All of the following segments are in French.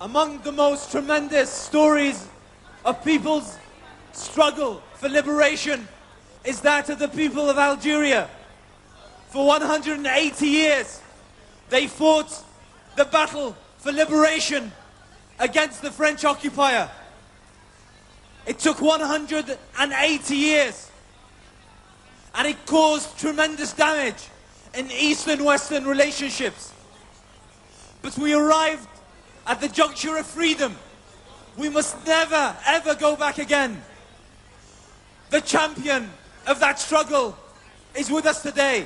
Among the most tremendous stories of people's struggle for liberation is that of the people of Algeria. For 180 years, they fought the battle for liberation against the French occupier. It took 180 years, and it caused tremendous damage in Eastern-Western relationships. But we arrived at the juncture of freedom. We must never, ever go back again. The champion of that struggle is with us today.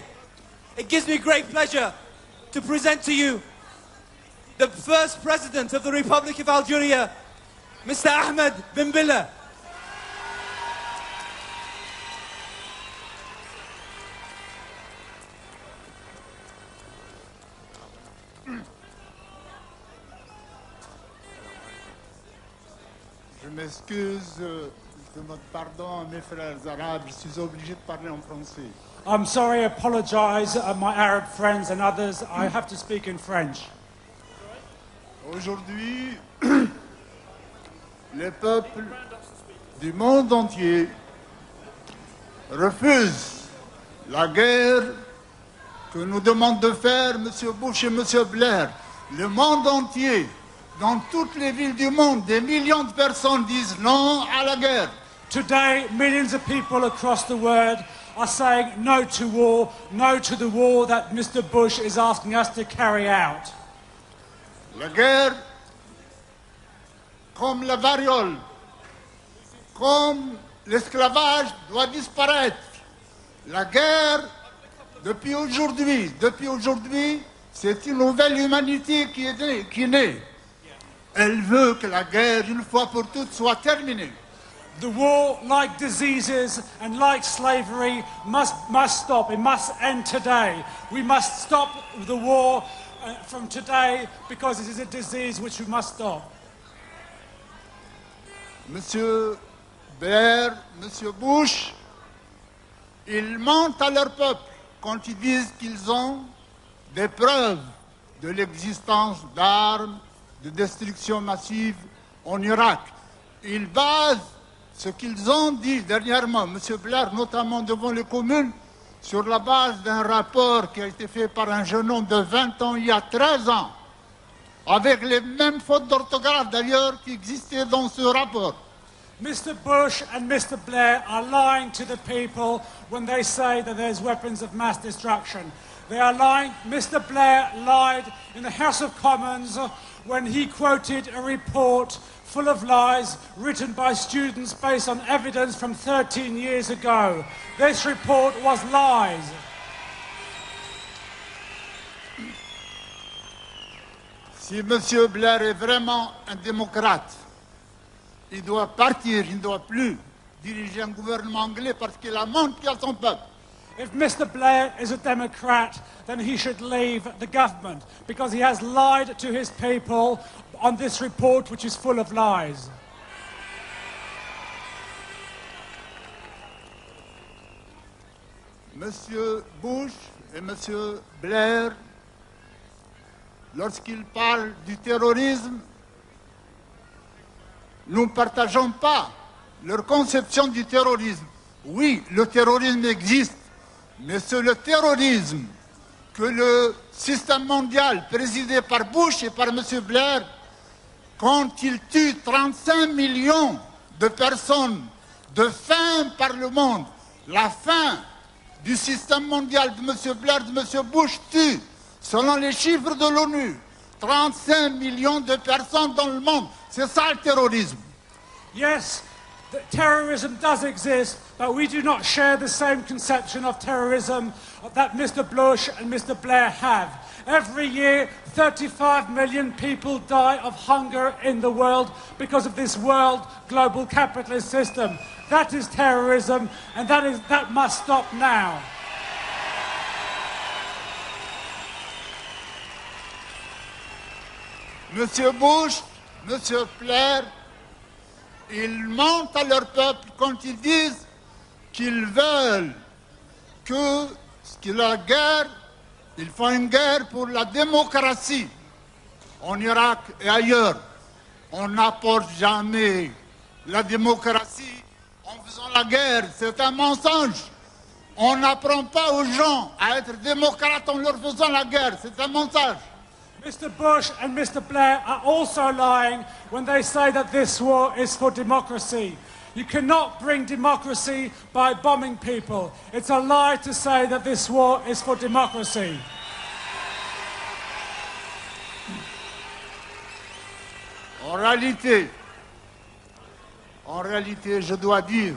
It gives me great pleasure to present to you the first president of the Republic of Algeria, Mr. Ahmed Ben Bella. Je m'excuse, je demande pardon à mes frères arabes, je suis obligé de parler en français. I'm sorry, I apologize, my Arab friends and others. I have to speak in French. Aujourd'hui, les peuples du monde entier refusent la guerre que nous demandent de faire M. Bush et M. Blair. Le monde entier, dans toutes les villes du monde, des millions de personnes disent non à la guerre. Today, millions of people across the world are saying no to war, no to the war that Mr. Bush is asking us to carry out. La guerre, comme la variole, comme l'esclavage, doit disparaître. La guerre, depuis aujourd'hui, c'est une nouvelle humanité qui est née. Elle veut que la guerre, une fois pour toutes, soit terminée. The war, like diseases and like slavery, must stop. It must end today. We must stop the war from today because it is a disease which we must stop. Monsieur Blair, Monsieur Bush, ils mentent à leur peuple quand ils disent qu'ils ont des preuves de l'existence d'armes de destruction massive en Irak. Ils basent ce qu'ils ont dit dernièrement, M. Blair, notamment devant les communes, sur la base d'un rapport qui a été fait par un jeune homme de 20 ans il y a 13 ans, avec les mêmes fautes d'orthographe d'ailleurs qui existaient dans ce rapport. Mr. Bush and Mr. Blair are lying to the people when they say that there's weapons of mass destruction. They are lying. Mr. Blair lied in the House of Commons when he quoted a report full of lies written by students based on evidence from 13 years ago. This report was lies. Si M. Blair est vraiment un démocrate, il doit partir, il ne doit plus diriger un gouvernement anglais parce qu'il a menti à son peuple. If Mr. Blair is a Democrat, then he should leave the government because he has lied to his people on this report which is full of lies. Monsieur Bush et Monsieur Blair, lorsqu'ils parlent du terrorisme, nous ne partageons pas leur conception du terrorisme. Oui, le terrorisme existe, mais c'est le terrorisme que le système mondial présidé par Bush et par M. Blair, quand il tue 35 millions de personnes de faim par le monde, la faim du système mondial de M. Blair, de M. Bush tue, selon les chiffres de l'ONU, 35 millions de personnes dans le monde. C'est ça le terrorisme. Yes, terrorism does exist, but we do not share the same conception of terrorism that Mr. Bush and Mr. Blair have. Every year, 35 million people die of hunger in the world because of this world global capitalist system. That is terrorism, and that must stop now. Monsieur Bush, Monsieur Blair, ils mentent à leur peuple quand ils disent qu'ils veulent que la guerre, ils font une guerre pour la démocratie en Irak et ailleurs. On n'apporte jamais la démocratie en faisant la guerre. C'est un mensonge. On n'apprend pas aux gens à être démocrates en leur faisant la guerre. C'est un mensonge. Mr. Bush and Mr. Blair are also lying when they say that this war is for democracy. You cannot bring democracy by bombing people. It's a lie to say that this war is for democracy. En réalité, je dois dire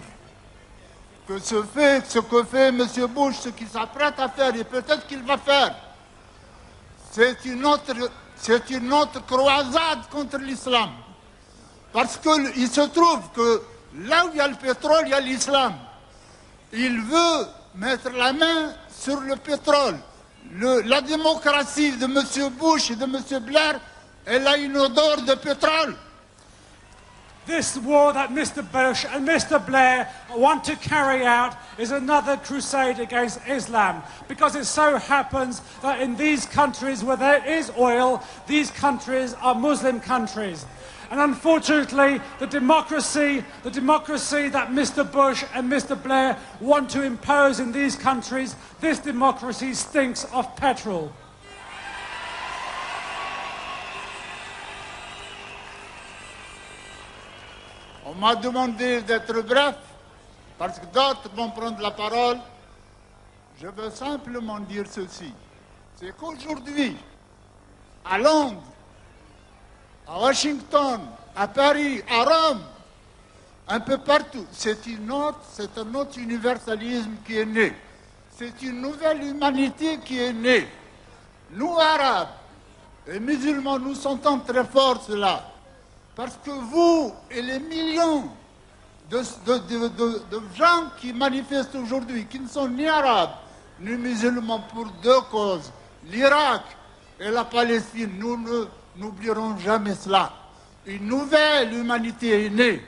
que ce que fait M. Bush, ce qu'il s'apprête à faire, et peut-être qu'il va faire, c'est une autre croisade contre l'islam. Parce qu'il se trouve que là où il y a le pétrole, il y a l'islam. Il veut mettre la main sur le pétrole. La démocratie de M. Bush et de M. Blair, elle a une odeur de pétrole. This war that Mr. Bush and Mr. Blair want to carry out is another crusade against Islam, because it so happens that in these countries where there is oil, these countries are Muslim countries. And unfortunately, the democracy that Mr. Bush and Mr. Blair want to impose in these countries, this democracy stinks of petrol. On m'a demandé d'être bref, parce que d'autres vont prendre la parole. Je veux simplement dire ceci. C'est qu'aujourd'hui, à Londres, à Washington, à Paris, à Rome, un peu partout, c'est un autre universalisme qui est né. C'est une nouvelle humanité qui est née. Nous, Arabes et musulmans, nous sentons très fort cela. Parce que vous et les millions de gens qui manifestent aujourd'hui, qui ne sont ni arabes ni musulmans, pour deux causes, l'Irak et la Palestine, nous n'oublierons jamais cela. Une nouvelle humanité est née.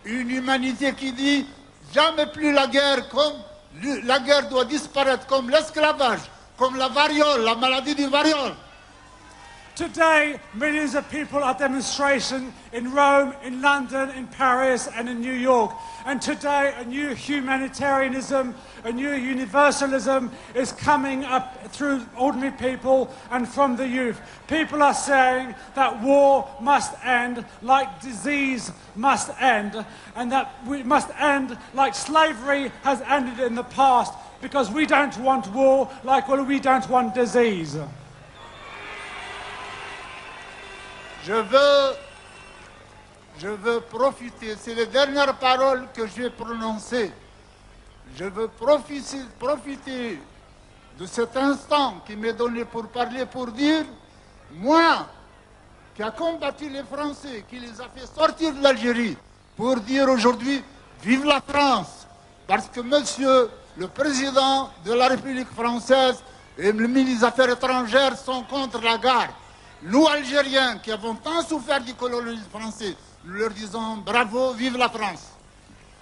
Une humanité qui dit jamais plus la guerre, comme la guerre doit disparaître, comme l'esclavage, comme la variole, la maladie du variole. Today, millions of people are demonstrating in Rome, in London, in Paris and in New York. And today, a new humanitarianism, a new universalism is coming up through ordinary people and from the youth. People are saying that war must end like disease must end, and that we must end like slavery has ended in the past, because we don't want war like we don't want disease. Je veux profiter, c'est les dernières paroles que je vais prononcer. Je veux profiter de cet instant qui m'est donné pour parler, pour dire, moi, qui a combattu les Français, qui les a fait sortir de l'Algérie, pour dire aujourd'hui, vive la France, parce que monsieur le président de la République française et le ministre des Affaires étrangères sont contre la guerre. Nous, Algériens, qui avons tant souffert du colonialisme français, nous leur disons bravo, vive la France.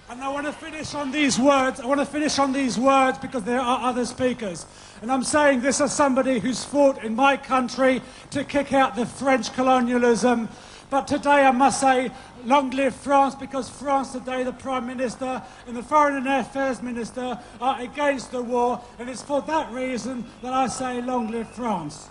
And I want to finish on these words. I want to finish on these words because there are other speakers. And I'm saying this as somebody who's fought in my country to kick out the French colonialism. But today I must say, long live France, because France today, the Prime Minister and the Foreign Affairs Minister are against the war. And it's for that reason that I say, long live France.